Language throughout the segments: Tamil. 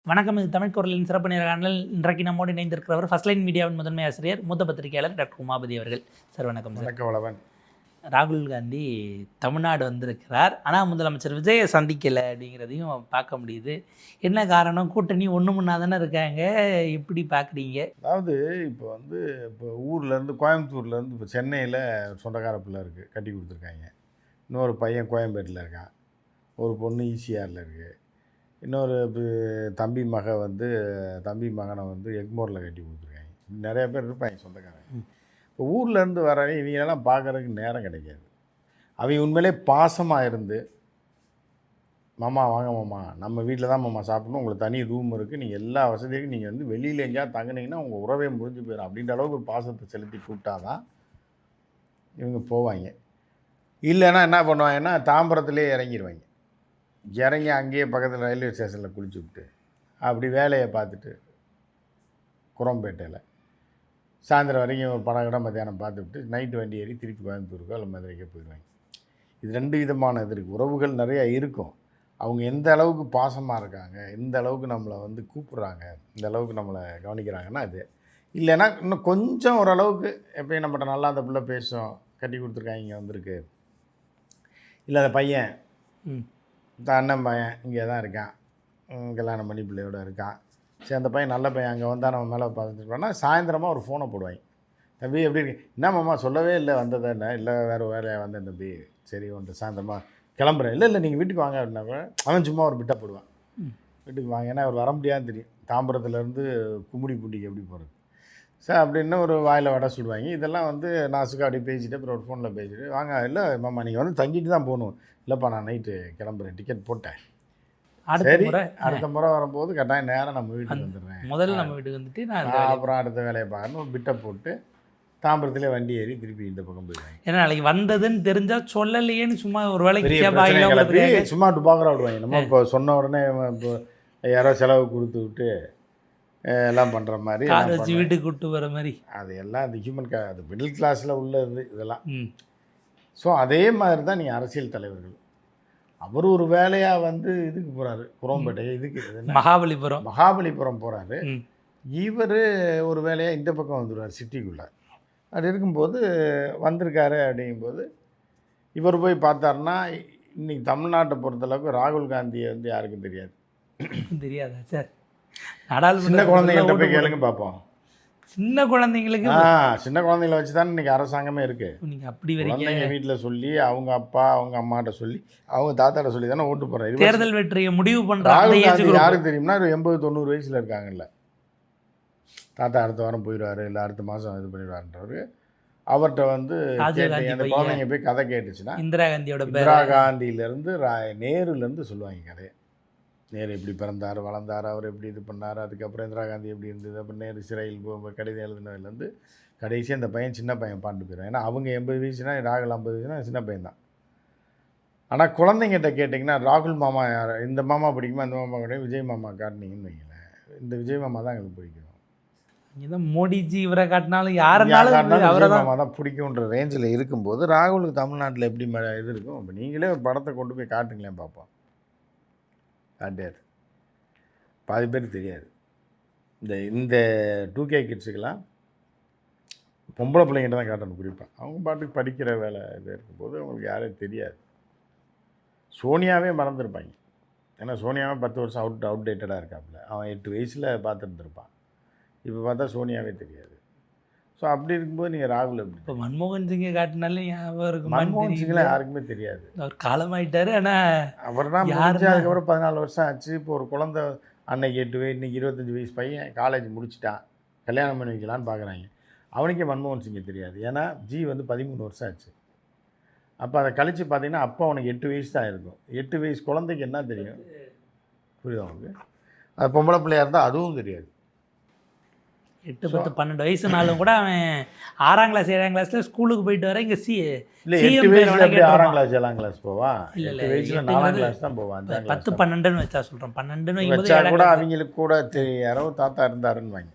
வணக்கம். இது தமிழ் குரலின் சிறப்பு நேர்காணல். இன்றைக்கு நம்மோடு இணைந்திருக்கிறவர் ஃபர்ஸ்ட் லைன் மீடியாவின் முதன்மை ஆசிரியர் மூத்த பத்திரிகையாளர் டாக்டர் உமாபதி அவர்கள். சார் வணக்கம். சார் வணக்கம். வளவன். ராகுல் காந்தி தமிழ்நாடு வந்திருக்கிறார், ஆனால் முதலமைச்சர் விஜயை சந்திக்கலை அப்படிங்கிறதையும் பார்க்க முடியுது. என்ன காரணம்? கூட்டணி ஒன்று முன்னா தானே இருக்காங்க, எப்படி பார்க்குறீங்க? அதாவது இப்போ ஊர்லேருந்து கோயம்புத்தூர்லேருந்து இப்போ சென்னையில் சொந்தக்கார பிள்ளை இருக்குது, கட்டி கொடுத்துருக்காங்க. இன்னொரு பையன் கோயம்பேட்டில் இருக்கான், ஒரு பொண்ணு ஈசிஆரில் இருக்குது, இன்னொரு தம்பி மகனை எக்மோரில் கட்டி கொடுத்துருக்காங்க. நிறைய பேர் இருப்பாங்க சொந்தக்காரங்க. இப்போ ஊர்லேருந்து வரவங்க இவங்களெல்லாம் பார்க்குறதுக்கு நேரம் கிடைக்காது. அவங்க உண்மையிலே பாசமாக இருந்து, மாமா வாங்க மாமா, நம்ம வீட்டில் தான் மாமா சாப்பிடணும், உங்களுக்கு தனி ரூம் இருக்குது, நீங்கள் எல்லா வசதியும் நீங்கள் வெளியில் எங்கேயாவது தங்கினீங்கன்னா உங்கள் உறவே முடிஞ்சு போயிடும் அப்படின்ற அளவுக்கு ஒரு பாசத்தை செலுத்தி கூப்பிட்டா தான் இவங்க போவாங்க. இல்லைன்னா என்ன பண்ணுவாங்கன்னா தாம்பரத்துலேயே இறங்கிடுவாங்க. இறங்கி அங்கேயே பக்கத்தில் ரயில்வே ஸ்டேஷனில் குளிச்சு விட்டு அப்படி வேலையை பார்த்துட்டு குரம்பேட்டையில் சாயந்தரம் வரைக்கும் ஒரு படம் மத்தியானம் பார்த்துவிட்டு நைட்டு வண்டி ஏறி திருப்பி கோயம்புத்தூருக்கோ இல்லை மதுரைக்கோ போயிடுவாங்க. இது ரெண்டு விதமான இது இருக்குது. உறவுகள் நிறையா இருக்கும். அவங்க எந்த அளவுக்கு பாசமாக இருக்காங்க, எந்த அளவுக்கு நம்மளை கூப்பிட்றாங்க, இந்த அளவுக்கு நம்மளை கவனிக்கிறாங்கன்னா அது. இல்லைன்னா இன்னும் கொஞ்சம் ஓரளவுக்கு எப்பயும் நம்மகிட்ட நல்லா அந்த பிள்ளை பேசும், கட்டி கொடுத்துருக்காங்க, இங்கே வந்திருக்கு, இல்லை அந்த பையன் இந்த அண்ணன் பையன் இங்கே தான் இருக்கான், கல்யாணம் பண்ணி பிள்ளையோடு இருக்கான், சரி அந்த பையன் நல்ல பையன், அங்கே வந்தால் நம்ம மேலே பார்த்துட்டுனா சாயந்தரமாக ஒரு ஃபோனை போடுவாங்க. தம்பி எப்படி இருக்கு? என்ன மாமா சொல்லவே இல்லை வந்ததை, என்ன இல்லை வேறு வேலையாக வந்தேன் தம்பி, சரி ஒன்று சாயந்தரமாக கிளம்புறேன், இல்லை நீங்கள் வீட்டுக்கு வாங்க அப்படின்னா அவன் சும்மா ஒரு பிட்டை போடுவான், வீட்டுக்கு வாங்க, ஏன்னா அவர் வர முடியாதுன்னு தெரியும், தாம்பரத்துலேருந்து கும்மிடிப்பூண்டிக்கு எப்படி போகிறது. சார் அப்படின்னு ஒரு வாயில் வடை சுடுவாங்க. இதெல்லாம் நாசுக்காக அப்படி பேசிட்டு அப்புறம் ஒரு ஃபோனில் பேசிட்டு வாங்க, இல்லை மாமா நீங்கள் தங்கிட்டு தான் போகணும், இல்லைப்பா நான் நைட்டு கிளம்புறேன், டிக்கெட் போட்டேன், சரி அடுத்த முறை வரும்போது கட்டாயம் நேரம் நம்ம வீட்டுக்கு வந்துடுறேன், முதல்ல நம்ம வீட்டுக்கு வந்துட்டு நான் அப்புறம் அடுத்த வேலையை பார்க்கணும், ஒரு பிட்டை போட்டு தாம்பரத்திலே வண்டி ஏறி திருப்பி இந்த பக்கம் போயிடுவாங்க. ஏன்னா நாளைக்கு வந்ததுன்னு தெரிஞ்சால் சொல்லலையேன்னு சும்மா ஒரு வேலைக்கு சும்மா டுபாக்கரா விடுவாங்க. நம்ம இப்போ சொன்ன உடனே இப்போ யாரோ செலவு கொடுத்து விட்டு எல்லாம் பண்ணுற மாதிரி வீட்டுக்கு கூப்பிட்டு வர மாதிரி அது எல்லாம் அந்த அது மிடில் கிளாஸில் உள்ளது இதெல்லாம். ஸோ அதே மாதிரி தான் நீங்கள் அரசியல் தலைவர்கள். அவர் ஒரு வேலையாக இதுக்கு போகிறாரு, குரோம்பேட்டை, இதுக்கு மகாபலிபுரம் போகிறாரு. இவர் ஒரு வேலையாக இந்த பக்கம் வந்துடுவார் சிட்டிக்குள்ளே. அப்படி இருக்கும்போது வந்திருக்காரு. அப்படிங்கும்போது இவர் போய் பார்த்தாருன்னா இன்றைக்கி தமிழ்நாட்டை பொறுத்தளவுக்கு ராகுல் காந்தியை யாருக்கும் தெரியாதா சார்? சின்ன குழந்தைங்கள்ட்ட போய் கேளுங்க பார்ப்போம். சின்ன குழந்தைங்களுக்கு சின்ன குழந்தைங்கள வச்சு தான் இன்றைக்கி அரசாங்கமே இருக்குது. நீங்கள் அப்படி குழந்தைங்க வீட்டில் சொல்லி அவங்க அப்பா அவங்க அம்மாட்ட சொல்லி அவங்க தாத்தாட்ட சொல்லி தானே ஓட்டு போடுறாரு. தேர்தல் வெற்றியை முடிவு பண்ணுற ராகுல் காந்தி யாருக்கு தெரியும்னா 80-90 வயசில் இருக்காங்கல்ல. தாத்தா அடுத்த வாரம் போயிடுவார், இல்லை அடுத்த மாதம் இது பண்ணிடுவார்ன்றவர். அவர்கிட்ட அந்த குழந்தைங்க போய் கதை கேட்டுச்சுன்னா இந்திரா காந்தியிலேருந்து நேருலேருந்து சொல்லுவாங்க கதையை. நேரு எப்படி பிறந்தார், வளர்ந்தார், அவர் எப்படி இது பண்ணார், அதுக்கப்புறம் இந்திரா காந்தி எப்படி இருந்தது, அப்புறம் நேரு சிறையில் கடிதம் எழுதினதுலேருந்து கடைசி அந்த பையன் சின்ன பையன் பாண்டு போயிடும். ஏன்னா அவங்க 80 வயசுனா ராகுல் 50 வயசுனா சின்ன பையன் தான். ஆனால் குழந்தைங்கிட்ட கேட்டிங்கன்னா ராகுல் மாமா யார், இந்த மாமா பிடிக்குமா, இந்த மாமா கிடையாது, விஜய் மாமா காட்டினீங்கன்னு வைங்களேன், இந்த விஜய் மாமா தான் எங்களுக்கு பிடிக்கும். இதான் மோடிஜி இவரை காட்டினாலும் யாருனாலும் விஜய் மாமா தான் பிடிக்குன்ற ரேஞ்சில் இருக்கும்போது ராகுலுக்கு தமிழ்நாட்டில் எப்படி இது இருக்கும். இப்போ நீங்களே ஒரு படத்தை கொண்டு போய் காட்டுங்களேன் பார்ப்போம். காட்டியார் பாதி பேருக்கு தெரியாது. இந்த 2K கிட்ஸுக்கெல்லாம் பொம்பளை பிள்ளைங்கிட்ட தான் காட்டணும் குறிப்பாக. அவங்க பாட்டுக்கு படிக்கிற வேலை இது இருக்கும்போது அவங்களுக்கு யாரும் தெரியாது. சோனியாவே மறந்துருப்பாங்க. ஏன்னா சோனியாவே 10 வருஷம் அவுடேட்டடாக இருக்காப்புல. அவன் 8 வயசில் பார்த்துருந்துருப்பான். இப்போ பார்த்தா சோனியாவே தெரியாது. ஸோ அப்படி இருக்கும்போது நீங்கள் ராகுல் எப்படி? இப்போ மன்மோகன் சிங்கை காட்டினாலே மன்மோகன் சிங்லாம் யாருக்குமே தெரியாது. அவர் காலமாயிட்டார். ஆனால் அவர் தான் அதுக்கப்புறம் 14 வருஷம் ஆச்சு. இப்போ ஒரு குழந்தை அன்னைக்கு 8 வயசு, இன்றைக்கி 25 வயசு பையன் காலேஜ் முடிச்சுட்டான், கல்யாணம் பண்ணி வைக்கலான்னு பார்க்குறாங்க. அவனுக்கே மன்மோகன் சிங்கை தெரியாது. ஏன்னா ஜி 13 வருஷம் ஆச்சு. அப்போ அதை கழித்து பார்த்தீங்கன்னா அப்போ அவனுக்கு 8 வயசு தான் இருக்கும். 8 வயசு குழந்தைக்கு என்ன தெரியும்? புரியுது அவனுக்கு? அது பொம்பளை பிள்ளையாக இருந்தால் அதுவும் தெரியாது. 8, 10, 12 வயசுனாலும் கூட அவன் 6ஆம் கிளாஸ் 7ஆம் கிளாஸில் ஸ்கூலுக்கு போயிட்டு வர. இங்கே இல்லை 8 வயசுல எப்படி 6ஆம் கிளாஸ் 7ஆம் கிளாஸ் போவான்? இல்லை 4ஆம் கிளாஸ் தான் போவான். 10, 12ன்னு வச்சா சொல்கிறேன். 12ன்னு வச்சா கூட அவங்களுக்கு கூட யாரோ தாத்தா இருந்தாருன்னு வாங்க.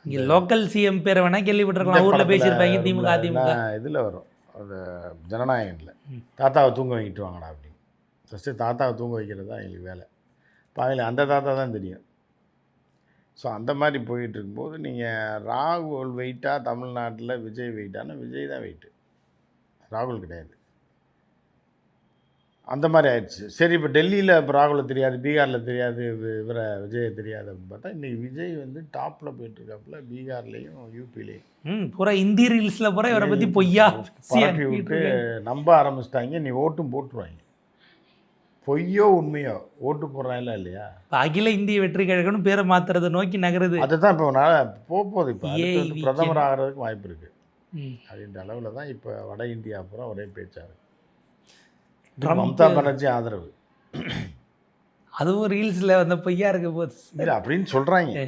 இங்கே லோக்கல் சிஎம் பேரை வேணால் கேள்விப்பட்டிருக்கலாம், ஊரில் பேசியிருப்பாங்க. திமுக இதில் வரும் அது ஜனநாயகனில் தாத்தாவை தூங்க வைக்கிட்டு வாங்கடா அப்படின்னு. ஃபஸ்ட்டு தாத்தாவை தூங்க வைக்கிறது தான் எங்களுக்கு வேலை. பார்க்கல, அந்த தாத்தா தான் தெரியும். ஸோ அந்த மாதிரி போயிட்டு இருக்கும்போது நீங்கள் ராகுல் வெயிட்டா தமிழ்நாட்டில் விஜய் வெயிட்டானா விஜய் தான் வெயிட்டு, ராகுல் கிடையாது. அந்த மாதிரி ஆயிடுச்சு. சரி, இப்போ டெல்லியில் இப்போ ராகுலை தெரியாது, பீகாரில் தெரியாது, இவரை விஜயை தெரியாது அப்படின்னு பார்த்தா இன்றைக்கி விஜய் வந்து டாப்பில் போயிட்டுருக்காப்புல பீகார்லேயும் யூபிலையும். பூரா இந்தி ரீல்ஸில் பூரா இவரை பற்றி பொய்யா பரப்பி விட்டு நம்ப ஆரம்பிச்சிட்டாங்க. நீ ஓட்டும் போட்டுருவாங்க, பொய்யோ உண்மையோ ஓட்டு போடுறாங்களா இல்லையா. அகில இந்திய வெற்றி கழகம்னு பேரை மாற்றுறதை நோக்கி நகருது. அதுதான் இப்போ நான் போகுது. இப்போ பிரதமர் ஆகிறதுக்கு வாய்ப்பு இருக்குது அப்படின்ற அளவில் தான் இப்போ வட இந்தியா பூரா ஒரே பேச்சாரு. மம்தா பானர்ஜி ஆதரவு, அதுவும் ரீல்ஸில் வந்த பொய்யா இருக்க போது இல்லை அப்படின்னு சொல்கிறாங்க.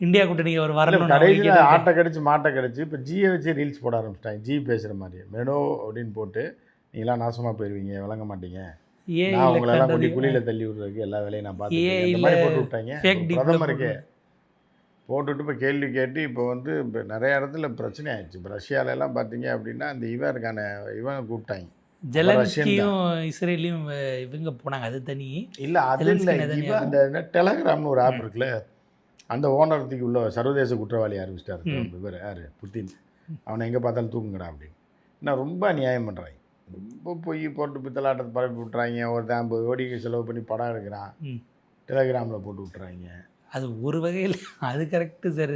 இந்தியா கூட்டணிக்கு ஒரு வரணும் கடைசியில் ஆட்டை கடிச்சு மாட்டை கடிச்சு இப்போ ஜியை வச்சு ரீல்ஸ் போட ஆரம்பிச்சிட்டாங்க. ஜி பேசுகிற மாதிரி மெனோ அப்படின்னு போட்டு நீங்களாம் நாசமாக போயிடுவீங்க, விளங்க மாட்டீங்க, நான் உங்களெல்லாம் கொண்டு குழியில் தள்ளி விடுறதுக்கு எல்லா வேலையும் நான் பார்த்துருக்கேன், இந்த மாதிரி போட்டு விட்டாங்க. பிரதமருக்கே போட்டுட்டு இப்போ கேள்வி கேட்டு இப்போ வந்து இப்போ நிறைய இடத்துல பிரச்சனை ஆயிடுச்சு. இப்போ ரஷ்யாவிலலாம் பார்த்தீங்க அப்படின்னா அந்த இவன் கூப்பிட்டாங்க, ஜெலன்ஸ்கியும் இஸ்ரேலையும் இவங்க போனாங்க. அது தனி இல்லை, அது இல்லை. இப்போ அந்த டெலகிராம்னு ஒரு ஆப் இருக்குல்ல, அந்த ஓனரத்துக்கு உள்ள சர்வதேச குற்றவாளி ஆரம்பிச்சிட்டாரு இவர் யார், புத்தின். அவனை எங்கே பார்த்தாலும் தூக்குங்கடா அப்படின்னு. நான் ரொம்ப அநியாயம் பண்ணுறாங்க, ரொம்ப போய் போட்டு பித்தலாட்டத்தை பரப்பி விட்றாங்க. ஒரு 50 கோடிக்கு செலவு பண்ணி படம் எடுக்கிறான், டெலகிராமில் போட்டு விட்றாங்க. அது ஒரு வகையில் அது கரெக்டு சார்.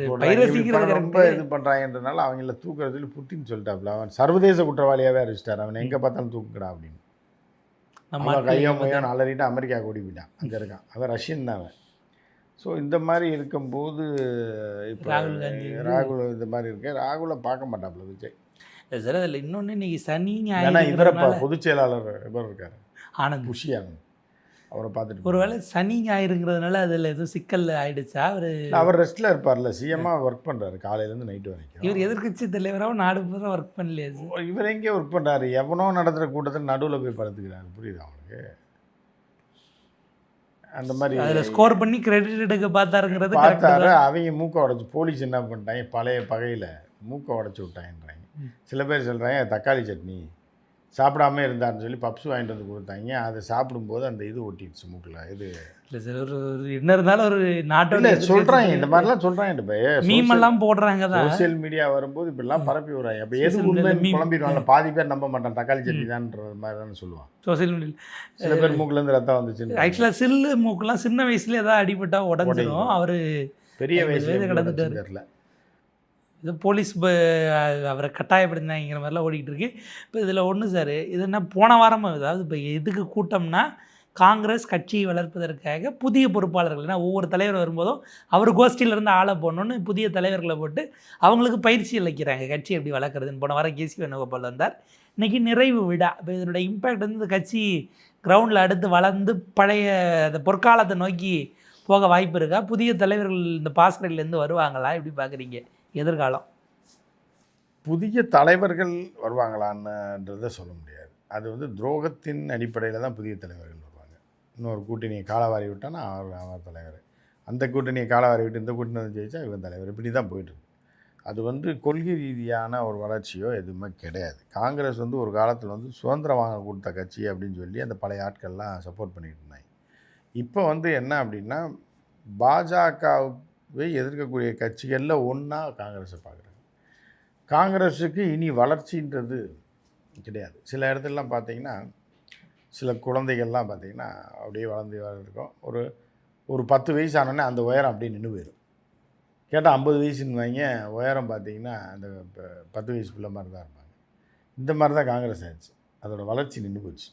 ரொம்ப இது பண்ணுறாங்கன்றனால அவங்கள தூக்குறதுல புட்டின்னு சொல்லிட்டாப்புல. அவன் சர்வதேச குற்றவாளியாகவே அறிவிச்சிட்டார். அவன் எங்கே பார்த்தாலும் தூக்குங்கடா அப்படின்னு. அவன் கையோ மையோ அலறிட்டு அமெரிக்கா கூடி போயிட்டான், அங்கே இருக்கான். அவன் ரஷ்யன் தான் அவன். ஸோ இந்த மாதிரி இருக்கும்போது இப்போ ராகுல் இந்த மாதிரி இருக்கு. ராகுலை பார்க்க மாட்டாப்புல விஜய் சார். அதில் இன்னொன்று இன்றைக்கி சனி ஏன்னா இவரை பொதுச் செயலாளர் இவர் இருக்கார், ஆனந்த் புஷி ஆனந்த். அவரை பார்த்துட்டு ஒருவேளை சனி ஞாயிறுங்கிறதுனால அதில் எதுவும் சிக்கல் ஆகிடுச்சா? அவர் ரெஸ்ட்டில் இருப்பார்ல, சிஎம்மாக ஒர்க் பண்ணுறாரு காலையிலேருந்து நைட்டு வரைக்கும். இவர் எதிர்கட்சி தலைவராகவும் நாடு பூரா ஒர்க் பண்ணலையா சார்? இவர் எங்கே ஒர்க் பண்ணுறாரு? எவனோ நடத்துகிற கூட்டத்தில் நடுவில் போய் படுத்துக்கிறாரு. புரியுது அவனுக்கு? அந்த மாதிரி அதில் ஸ்கோர் பண்ணி கிரெடிட் எடுக்க பார்த்தாருங்கிறது பார்த்தாரு. அவங்க மூக்கை உடச்சி, போலீஸ் என்ன பண்ணிட்டாங்க, பழைய பகையில் மூக்கை உடச்சி விட்டாங்கன்றாங்க. சில பேர் சொல்கிறாங்க தக்காளி சட்னி சாப்பிடாம இருந்தாருன்னு சொல்லி பப்ஸ் வாங்கிட்டு வந்து கொடுத்தாங்க. அதை சாப்பிடும்போது அந்த இது ஒட்டிடுச்சு மூக்கில். இது இல்லை சார், ஒரு என்ன இருந்தாலும் ஒரு நாட்டில் சொல்கிறாங்க, இந்த மாதிரிலாம் சொல்கிறாங்க. இப்போ மீமெல்லாம் போடுறாங்க தான், சோசியல் மீடியா வரும்போது இப்படிலாம் பரப்பி விடுறாங்க. அப்போ எது உண்மைன்னு குழம்பிடுவாங்க. பாதி பேர் நம்ப மாட்டான், தக்காளி சட்னி தான்ன்ற மாதிரி தானே சொல்லுவான் சோசியல் மீடியா. சில பேர் மூக்குலேருந்து ரத்தம் வந்துச்சு. ஆக்சுவலாக சில்லு மூக்கெல்லாம் சின்ன வயசுல ஏதாவது அடிபட்டா உடஞ்சிடும். அவர் பெரிய வயசுல கடந்துட்டார்ல. இது போலீஸ் அவரை கட்டாயப்படுத்தினாங்கிற மாதிரிலாம் ஓடிக்கிட்டு இருக்கு. இப்போ இதில் ஒன்று சார், இது என்ன போன வாரம், அதாவது இப்போ எதுக்கு கூட்டம்னா காங்கிரஸ் கட்சியை வளர்ப்பதற்காக புதிய பொறுப்பாளர்கள், ஏன்னா ஒவ்வொரு தலைவர் வரும்போதும் அவர் கோஷ்டியிலேருந்து ஆளை போடணுன்னு புதிய தலைவர்களை போட்டு அவங்களுக்கு பயிற்சி அளிக்கிறாங்க கட்சி எப்படி வளர்க்குறதுன்னு. போன வாரம் கேசி வேணுகோபால் வந்தார். இன்றைக்கி நிறைவு விழா. இப்போ இதனுடைய இம்பேக்ட் வந்து இந்த கட்சி கிரவுண்டில் அடுத்து வளர்ந்து பழைய அந்த பொற்காலத்தை நோக்கி போக வாய்ப்பு இருக்கா? புதிய தலைவர்கள் இந்த பாசறையிலேருந்து வருவாங்களா? எப்படி பார்க்குறீங்க எதிர்காலம்? புதிய தலைவர்கள் வருவாங்களான்றதை சொல்ல முடியாது. அது வந்து துரோகத்தின் அடிப்படையில் தான் புதிய தலைவர்கள் வருவாங்க. இன்னொரு கூட்டணியை காலவாரி விட்டான்னா அவர் தலைவர், அந்த கூட்டணியை காலவாரி விட்டு இந்த கூட்டணி வந்து ஜெயிச்சா இவன் தலைவர், இப்படி தான் போயிட்டுருக்கு. அது வந்து கொள்கை ரீதியான ஒரு வளர்ச்சியோ எதுவுமே கிடையாது. காங்கிரஸ் வந்து ஒரு காலத்தில் வந்து சுதந்திரம் வாங்க கொடுத்த கட்சி அப்படின்னு சொல்லி அந்த பழைய ஆட்கள்லாம் சப்போர்ட் பண்ணிகிட்டு இருந்தாங்க. இப்போ வந்து என்ன அப்படின்னா பாஜகவை எதிர்க்கக்கூடிய கட்சிகளில் ஒன்றா காங்கிரஸை பார்க்குறாங்க. காங்கிரஸுக்கு இனி வளர்ச்சின்றது கிடையாது. சில இடத்துலலாம் பார்த்திங்கன்னா சில குழந்தைகள்லாம் பார்த்திங்கன்னா அப்படியே வளர்ந்து இருக்கும். ஒரு 10 வயசு ஆனோடனே அந்த உயரம் அப்படியே நின்று போயிடும். கேட்டால் 50 வயசுன்னு வாங்க, உயரம் பார்த்திங்கன்னா அந்த 10 வயசு பிள்ளை மாதிரி தான் இருப்பாங்க. இந்த மாதிரி தான் காங்கிரஸ் ஆயிடுச்சு. அதோட வளர்ச்சி நின்று போச்சு.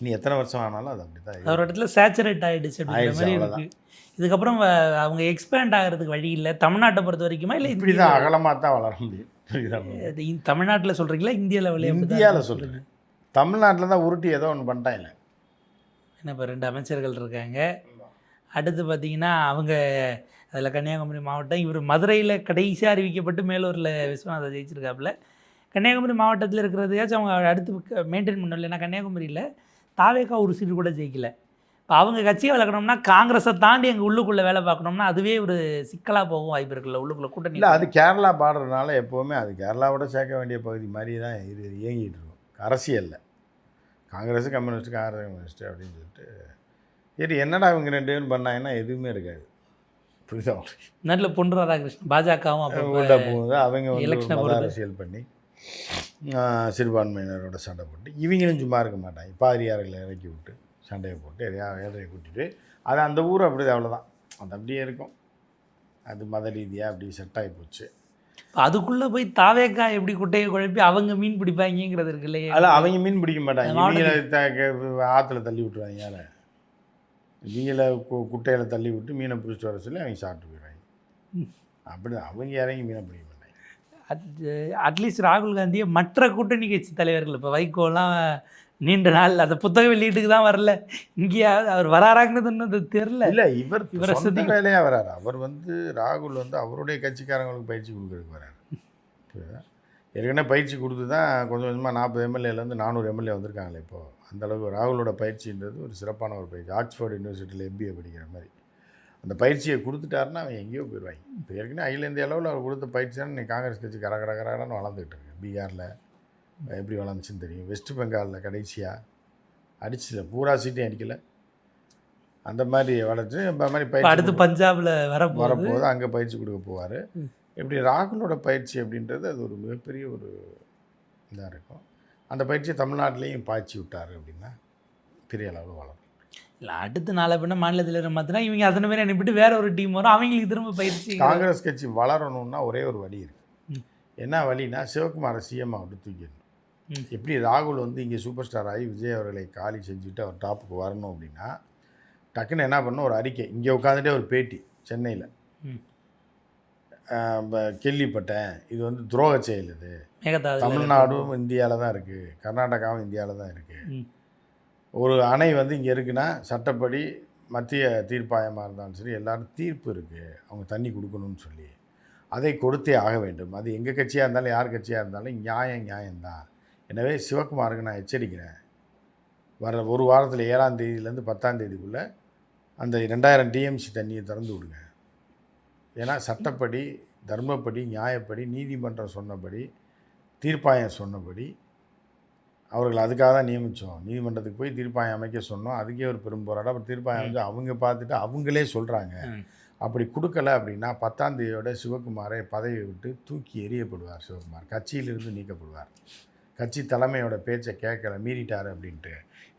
நீ எத்தனை வருஷம் ஆனாலும் அது அப்படி தான் ஒரு இடத்துல சேச்சுரேட் ஆகிடுச்சு அப்படிங்கிற மாதிரி இருக்குது. இதுக்கப்புறம் அவங்க எக்ஸ்பேண்ட் ஆகிறதுக்கு வழி இல்லை. தமிழ்நாட்டை பொறுத்த வரைக்குமா இல்லை இப்படி தான் அகலமாக தான் வளர முடியும். தமிழ்நாட்டில் சொல்கிறீங்களா இந்திய லெவலில்? இந்தியாவில் சொல்கிறேன். தமிழ்நாட்டில் தான் உருட்டி ஏதோ ஒன்று பண்ணிட்டாங்க. ஏன்னா இப்போ 2 அமைச்சர்கள் இருக்காங்க. அடுத்து பார்த்திங்கன்னா அவங்க அதில் கன்னியாகுமரி மாவட்டம், இவர் மதுரையில் கடைசியாக அறிவிக்கப்பட்டு மேலூரில் விஸ்வநாதர் ஜெயிச்சிருக்காப்புல. கன்னியாகுமரி மாவட்டத்தில் இருக்கிறதையாச்சும் அவங்க அடுத்து மெயின்டைன் பண்ணல. ஏன்னா கன்னியாகுமரியில் தாவேக்கா ஒரு சீட்டு கூட ஜெயிக்கல. இப்போ அவங்க கட்சியை வளர்க்கணும்னா காங்கிரஸை தாண்டி எங்கள் உள்ளுக்குள்ளே வேலை பார்க்கணும்னா அதுவே ஒரு சிக்கலாக போகும் வாய்ப்பு இருக்குல்ல உள்ளுக்குள்ளே கூட்டணி. இல்லை, அது கேரளா பார்டர்னால எப்போவுமே அது கேரளாவோட சேர்க்க வேண்டிய பகுதி மாதிரி தான் இது இயங்கிட்டு இருக்கும் அரசியலில். காங்கிரஸு கம்யூனிஸ்ட்டு, காங்கிரஸ் கம்யூனிஸ்ட்டு அப்படின்னு சொல்லிட்டு சரி என்னடா இவங்க 2 பேரும் பண்ணாங்கன்னா எதுவுமே இருக்காது. புரியுதா உங்களுக்கு? நல்ல பொன் ராதாகிருஷ்ணன் பாஜகவும் அப்போ உள்ள போகுது அவங்க வந்து எலெக்ஷனை மத பொறுத்து அரசியல் பண்ணி சிறுபான்மையினரோட சண்டை போட்டு இவங்களும் சும்மா இருக்க மாட்டாங்க. பாதிரியார்களை இறக்கி விட்டு சண்டையை போட்டு எதையை கூட்டிட்டு அது அந்த ஊர் அப்படி அவ்வளோதான். அது அப்படியே இருக்கும். அது மத ரீதியாக அப்படி செட் ஆகி போச்சு. அதுக்குள்ளே போய் தாவேக்கா எப்படி குட்டையை குழப்பி அவங்க மீன் பிடிப்பாங்கிறது இருக்கு இல்லையா? அதில் அவங்க மீன் பிடிக்க மாட்டாங்க. இவங்களை ஆற்றுல தள்ளி விட்டுருவாங்க. யாரை இவங்களை குட்டையில் தள்ளி விட்டு மீனை பிடிச்சிட்டு வர சொல்லி அவங்க சாப்பிட்டு போயிடுவாங்க. அப்படி அவங்க இறங்கி மீனை பிடிக்க மாட்டாங்க. அட்லீஸ்ட் ராகுல் காந்தியை மற்ற கூட்டணி கட்சி தலைவர்கள் இப்போ வைகோலாம் நீண்ட நாள் அந்த புத்தக வெளியீட்டுக்கு தான் வரல, இங்கேயாவது அவர் வராராங்கிறது இன்னும் தெரில. இல்லை இவர் சொந்த வேலையாக வராரு. அவர் வந்து ராகுல் வந்து அவருடைய கட்சிக்காரங்களுக்கு பயிற்சி கொடுக்குறதுக்கு வராரு. ஏற்கனவே பயிற்சி கொடுத்து தான் கொஞ்சம் கொஞ்சமாக 40 எம்எல்ஏலேருந்து 400 எம்எல்ஏ வந்திருக்காங்களே இப்போது. அந்தளவுக்கு ராகுலோட பயிற்சின்றது ஒரு சிறப்பான ஒரு பயிற்சி. ஆக்ஸ்ஃபோர்டு யூனிவர்சிட்டியில் MBA படிக்கிற மாதிரி அந்த பயிற்சியை கொடுத்துட்டாருன்னா அவன் எங்கேயோ போயிடுவாங்க. இப்போ ஏற்கனவே அகில இந்திய அளவில் அவர் கொடுத்த பயிற்சி தான் இன்றைக்கி காங்கிரஸ் கட்சி கரகரகரன்னு வளர்ந்துக்கிட்டு இருக்கு. பீகாரில் எப்படி வளர்ந்துச்சுன்னு தெரியும். வெஸ்ட் பெங்காலில் கடைசியாக அடிச்சில பூரா சீட்டையும் அடிக்கலை. அந்த மாதிரி வளர்ச்சி இந்த மாதிரி பயிற்சி அடுத்து பஞ்சாபில் வரப்போகுது. அங்கே பயிற்சி கொடுக்க போவார். எப்படி ராகுலோட பயிற்சி அப்படின்றது அது ஒரு மிகப்பெரிய ஒரு இதாக இருக்கும். அந்த பயிற்சியை தமிழ்நாட்டிலையும் பாய்ச்சி விட்டார் அப்படின்னா பெரிய அளவில் வளரும். இல்லை அடுத்த நாளை பின்ன மாநிலத்தில் மாற்றினா இவங்க அத்தனை பேர் அனுப்பிட்டு வேற ஒரு டீம் வரும், அவங்களுக்கு திரும்ப பயிற்சி. காங்கிரஸ் கட்சி வளரணும்னா ஒரே ஒரு வழி இருக்குது. என்ன வழினா சிவகுமாரை சிஎம் விட்டு தூக்கிடணும். எப்படி ராகுல் வந்து இங்கே சூப்பர் ஸ்டார் ஆகி விஜய் அவர்களை காலி செஞ்சுட்டு அவர் டாப்புக்கு வரணும் அப்படின்னா டக்குன்னு என்ன பண்ணணும், ஒரு அறிக்கை இங்கே உட்காந்துட்டே ஒரு பேட்டி சென்னையில் கேள்விப்பட்டேன், இது வந்து துரோக செயல், இது தமிழ்நாடும் இந்தியாவில் தான் இருக்குது, கர்நாடகாவும் இந்தியாவில் தான் இருக்குது. ஒரு அணை வந்து இங்கே இருக்குன்னா சட்டப்படி மத்திய தீர்ப்பாயமாக இருந்தாலும் சரி எல்லோரும் தீர்ப்பு இருக்குது, அவங்க தண்ணி கொடுக்கணும்னு சொல்லி அதை கொடுத்தே ஆக வேண்டும். அது எங்கள் கட்சியாக இருந்தாலும் யார் கட்சியாக இருந்தாலும் நியாயம்தான். எனவே சிவகுமாருக்கு நான் எச்சரிக்கிறேன், வர ஒரு வாரத்தில் 7ஆம் தேதியிலேருந்து 10ஆம் தேதிக்குள்ளே அந்த 2000 டிஎம்சி தண்ணியை திறந்து விடுங்க. ஏன்னா சட்டப்படி தர்மப்படி நியாயப்படி நீதிமன்றம் சொன்னபடி தீர்ப்பாயம் சொன்னபடி அவர்கள் அதுக்காக தான் நியமித்தோம். நீதிமன்றத்துக்கு போய் தீர்ப்பாயம் அமைக்க சொன்னோம். அதுக்கே ஒரு பெரும் போராட்டம். அப்புறம் தீர்ப்பாயம் வந்து அவங்க பார்த்துட்டு அவங்களே சொல்கிறாங்க அப்படி கொடுக்கல அப்படின்னா 10ஆம் தேதியோட சிவகுமாரை பதவியை விட்டு தூக்கி எறியப்படுவார். சிவகுமார் கட்சியிலிருந்து நீக்கப்படுவார். கட்சி தலைமையோட பேச்சை கேட்கல, மீறிட்டார் அப்படின்ட்டு.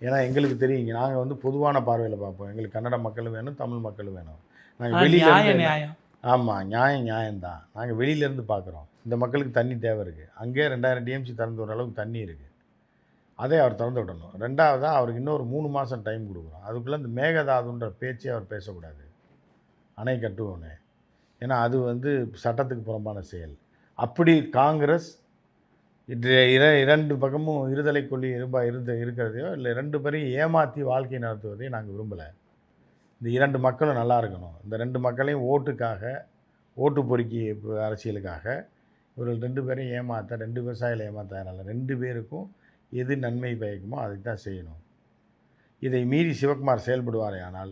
ஏன்னா எங்களுக்கு தெரியும், நாங்கள் வந்து பொதுவான பார்வையில் பார்ப்போம். எங்களுக்கு கன்னட மக்களும் வேணும், தமிழ் மக்களும் வேணும். நாங்கள் வெளியிலேருந்து ஆமாம் நியாயம்தான். நாங்கள் வெளியிலேருந்து பார்க்குறோம். இந்த மக்களுக்கு தண்ணி தேவை இருக்குது. அங்கேயே 2000 டிஎம்சி திறந்து விடுற அளவுக்கு தண்ணி இருக்குது. அதே அவர் திறந்து விடணும். ரெண்டாவதாக அவருக்கு இன்னொரு 3 மாதம் டைம் கொடுக்குறோம். அதுக்குள்ளே இந்த மேகதாதுன்ற பேச்சே அவர் பேசக்கூடாது, அணை கட்டுவோன்னு. ஏன்னா அது வந்து சட்டத்துக்கு புறம்பான செயல். அப்படி காங்கிரஸ் இரண்டு பக்கமும் இருதலை கொள்ளி இருக்கிறதையோ இல்லை 2 பேரையும் ஏமாற்றி வாழ்க்கை நடத்துவதையும் நாங்கள் விரும்பலை. இந்த 2 மக்களும் நல்லா இருக்கணும். இந்த 2 மக்களையும் ஓட்டு பொறுக்கி அரசியலுக்காக இவர்கள் 2 பேரையும் ஏமாற்ற, 2 விவசாயிகளை ஏமாற்ற 2 பேருக்கும் எது நன்மை பயக்குமோ அதை தான் செய்யணும். இதை மீறி சிவகுமார் செயல்படுவாரே ஆனால்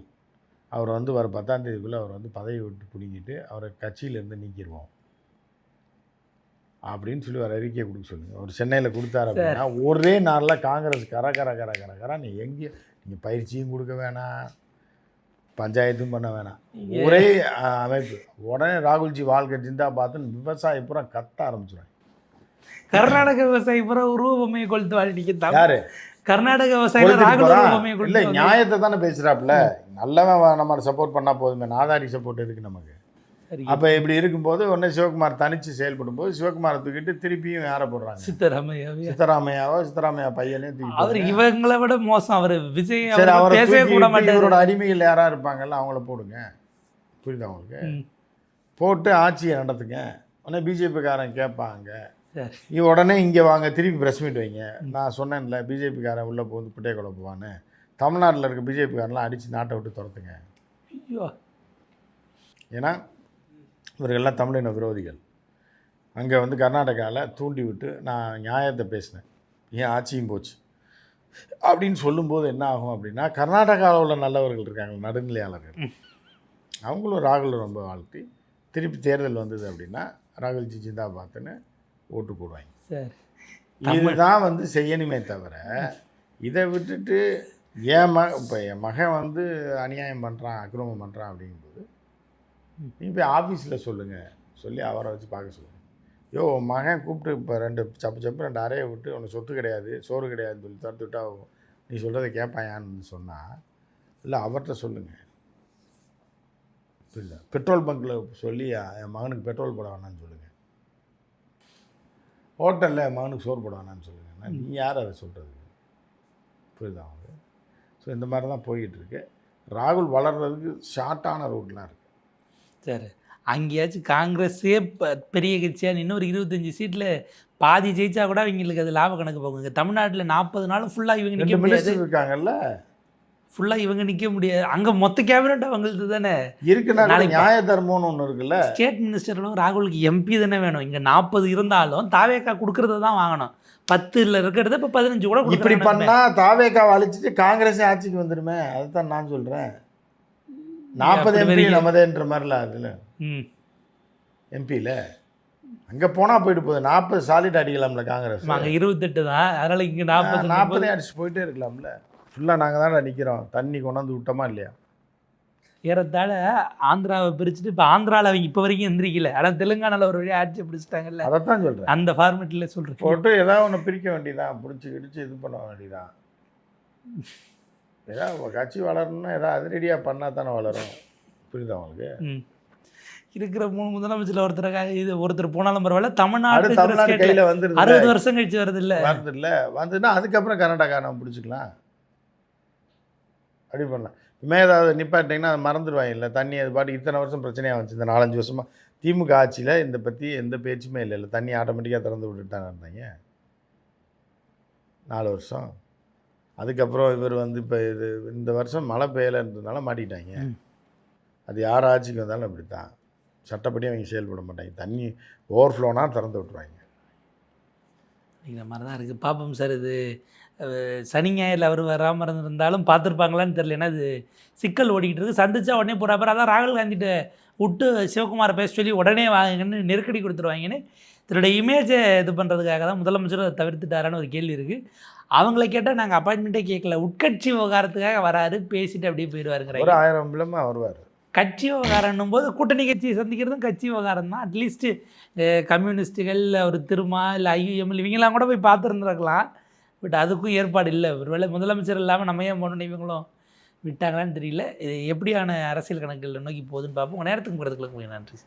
அவர் வந்து வர 10ஆம் தேதிக்குள்ளே அவர் வந்து பதவி விட்டு பிடிங்கிட்டு அவரை கட்சியிலேருந்து நீக்கிடுவோம் அப்படின்னு சொல்லி ஒரு அறிக்கையை கொடுக்க சொல்லுங்கள். அவர் சென்னையில் கொடுத்தாரு அப்படின்னா ஒரே நாளில் காங்கிரஸ் கர நீ எங்கேயும் நீங்கள் பயிற்சியும் கொடுக்க வேணாம், பஞ்சாயத்தும் பண்ண வேணாம், ஒரே அமைப்பு. உடனே ராகுல்ஜி வாழ்க்கை ஜிந்தாபாத்னு விவசாயி பூரா கத்த ஆரம்பிச்சிடுவாங்க. கர்நாடக விவசாயி பூரா உருவமையை கொளுத்து வாழ்க்கை யாரு? கர்நாடக விவசாயி இல்லை நியாயத்தை தானே பேசுகிறாப்புல. நல்லவன் நம்ம சப்போர்ட் பண்ணால் போதுமே, நாதாரி சப்போர்ட் எதுக்கு நமக்கு? அப்போ இப்படி இருக்கும்போது உடனே சிவகுமார் தனித்து செயல்படும் போது சிவகுமாரை தூக்கிட்டு திருப்பியும் யாரை போடுறாங்க? சித்தராமையா பையனே தூக்கி. அவர் இவங்களை விட மோசம். அவர் விஜய் இவரோட அடிமைகள் யாராக இருப்பாங்கல்ல அவங்கள போடுங்க. புரியுதா உங்களுக்கு? போட்டு ஆட்சியை நடத்துங்க. உடனே பிஜேபிக்காரன் கேட்பாங்க, உடனே இங்கே வாங்க திருப்பி ப்ரெஸ் மீட் வைங்க. நான் சொன்னேன்ல பிஜேபிக்காரன் உள்ளே போகுது குட்டையை குழப்புவான்னு. தமிழ்நாட்டில் இருக்க பிஜேபிக்காரன்லாம் அடித்து நாட்டை விட்டு துரத்துங்க. ஏன்னா இவர்கள்லாம் தமிழின விரோதிகள். அங்கே வந்து கர்நாடகாவில் தூண்டி விட்டு நான் நியாயத்தை பேசினேன், ஏன் ஆட்சியும் போச்சு அப்படின்னு சொல்லும்போது என்ன ஆகும் அப்படின்னா, கர்நாடகாவில் உள்ள நல்லவர்கள் இருக்காங்க, நடுநிலையாளர்கள், அவங்களும் ராகுல் ரொம்ப வாழ்த்தி திருப்பி தேர்தல் வந்தது அப்படின்னா ராகுல்ஜி ஜிந்தாபாத்னு ஓட்டு போடுவாங்க. இதுதான் வந்து செய்யணுமே தவிர இதை விட்டுட்டு இப்போ என் மகன் வந்து அநியாயம் பண்ணுறான், அக்கிரமம் பண்ணுறான் அப்படிங்கும்போது நீங்கள் போய் ஆஃபீஸில் சொல்லுங்கள், சொல்லி அவரை வச்சு பார்க்க சொல்லுங்கள். யோ உன் மகன் கூப்பிட்டு இப்போ 2 சப்பு 2 அறையை விட்டு உனக்கு சொத்து கிடையாது, சோறு கிடையாதுன்னு சொல்லி தடுத்து விட்டா நீ சொல்கிறத கேட்பாயான்னு சொன்னால், இல்லை அவர்கிட்ட சொல்லுங்கள். புரியுதா? பெட்ரோல் பங்க்கில் சொல்லி என் மகனுக்கு பெட்ரோல் போட வேணான்னு சொல்லுங்கள், ஹோட்டலில் என் மகனுக்கு சோறு போட வேணான்னு சொல்லுங்கன்னா நீ யார் அதை சொல்கிறது? புரியுதா அவங்க? ஸோ இந்த மாதிரி தான் போய்கிட்டுருக்கு. ராகுல் வளர்கிறதுக்கு ஷார்ட்டான ரூட்லாம் இருக்குது. சரி, அங்கேயாச்சும் காங்கிரஸே பெரிய கட்சியாக இன்னும் ஒரு 25 சீட்டில் பாதி ஜெயிச்சா கூட அவங்களுக்கு அது லாப கணக்கு போகுங்க. தமிழ்நாட்டில் 40 நாளும் ஃபுல்லாக இவங்க நிற்க முடியாது, இருக்காங்கல்ல, ஃபுல்லாக இவங்க நிற்க முடியாது. அங்கே மொத்த கேபினட் அவங்களுக்கு தானே இருக்குன்னா நியாய தர்மம்னு ஒன்று இருக்குல்ல. ஸ்டேட் மினிஸ்டர்களும் ராகுலுக்கு எம்பி தானே வேணும். இங்கே 40 இருந்தாலும் தாவேக்கா கொடுக்கறத தான் வாங்கணும். 10 இருக்கிறத இப்போ 15 கூட இப்படி பண்ணால் தாவேக்காவை அழிச்சிட்டு காங்கிரஸே ஆட்சிக்கு வந்துடுமே. அதுதான் நான் சொல்கிறேன். 40 எம்பி நமதேன்ற மாதிரில அதில் எம்பியில் அங்கே போனால் போயிட்டு போகுது. 40 சாலிட் அடிக்கலாம்ல காங்கிரஸ். அங்கே 28 தான், அதனால் இங்கே 40 அடிச்சு போயிட்டே இருக்கலாம்ல. ஃபுல்லாக நாங்கள் தான் நிற்கிறோம், தண்ணி கொண்டாந்து விட்டோமா இல்லையா? ஏறத்தாழ ஆந்திராவை பிரிச்சுட்டு இப்போ ஆந்திராவில் அவங்க இப்போ வரைக்கும் எந்திரிக்கல, ஆனால் தெலுங்கானாவில் ஒரு வழியாக ஆட்சி பிடிச்சிட்டாங்கல்ல. அதைத்தான் சொல்கிறேன். அந்த ஃபார்மேட்டில் சொல்கிறேன். போட்டு ஏதாவது ஒன்று பிரிக்க வேண்டியதான், பிடிச்சி கிடிச்சு இது பண்ண வேண்டியதான். ஏதாவது கட்சி வளரணும்னா ஏதாவது அதிரடியாக பண்ணால் தானே வளரும். புரியுதா உங்களுக்கு? இருக்கிற 3 முதலமைச்சரில் ஒருத்தர் போனாலும் பரவாயில்ல, தமிழ்நாடு கையில் வந்துருது. 60 வருஷம் கழிச்சு வருது இல்லை, வந்துன்னா அதுக்கப்புறம் கர்நாடகா நம்ம பிடிச்சிக்கலாம், அப்படி பண்ணலாம். மேதாவது நிப்பாட்டிங்கன்னா அதை மறந்துடுவாங்க இல்லை. தண்ணி அது பாட்டு இத்தனை வருஷம் பிரச்சனையாக வந்துச்சு. இந்த 4-5 வருஷமாக திமுக ஆட்சியில் இந்த பற்றி எந்த பேச்சுமே இல்லை. தண்ணி ஆட்டோமேட்டிக்காக திறந்து விட்டுட்டாங்க இருந்தாங்க 4 வருஷம். அதுக்கப்புறம் இவர் வந்து இப்போ இந்த வருஷம் மழை பெய்யலைன்றதுனால மாட்டிக்கிட்டாங்க. அது யார் ஆட்சிக்கு வந்தாலும் அப்படி தான், சட்டப்படி அவங்க செயல்பட மாட்டாங்க. தண்ணி ஓவர்ஃப்ளோனா திறந்து விட்டுருவாங்க. அப்படிங்கிற மாதிரி தான் இருக்குது. பார்ப்போம் சார். இது சனி ஞாயிறில் அவர் வராமல் இருந்திருந்தாலும் பார்த்துருப்பாங்களான்னு தெரியல. ஏன்னா இது சிக்கல் ஓடிக்கிட்டு இருக்குது. சந்திச்சா உடனே போகிறாப்ப அதான் ராகுல் காந்திகிட்ட விட்டு சிவகுமாரை பேச சொல்லி உடனே வாங்கன்னு நெருக்கடி கொடுத்துருவாங்கன்னு தன்னுடைய இமேஜை இது பண்ணுறதுக்காக தான் முதலமைச்சர் அதை தவிர்த்துட்டாரான்னு ஒரு கேள்வி இருக்குது. அவங்கள கேட்டால் நாங்கள் அப்பாயின்மெண்ட்டே கேட்கல, உட்கட்சி விவகாரத்துக்காக வராரு, பேசிட்டு அப்படியே போயிடுவாருங்கிற. ஒரு 1000 பிள்ளைமா வருவார். கட்சி விவகாரம்னும் போது கூட்டணி கட்சியை சந்திக்கிறதும் கட்சி விவகாரம் தான். அட்லீஸ்ட்டு கம்யூனிஸ்ட்டுகள், ஒரு திருமா இல்லை ஐயுஎம்எல் இவங்கெல்லாம் கூட போய் பார்த்துருந்துருக்கலாம். பட் அதுக்கும் ஏற்பாடு இல்லை. ஒருவேளை முதலமைச்சர் இல்லாமல் நம்ம ஏன் போகணுன்னு இவங்களும் விட்டாங்களான்னு தெரியல. இது எப்படியான அரசியல் கணக்குகள் நோக்கி போகுதுன்னு பார்ப்போம். உங்கள் நேரத்துக்கு போகிறதுக்குள்ள நன்றி.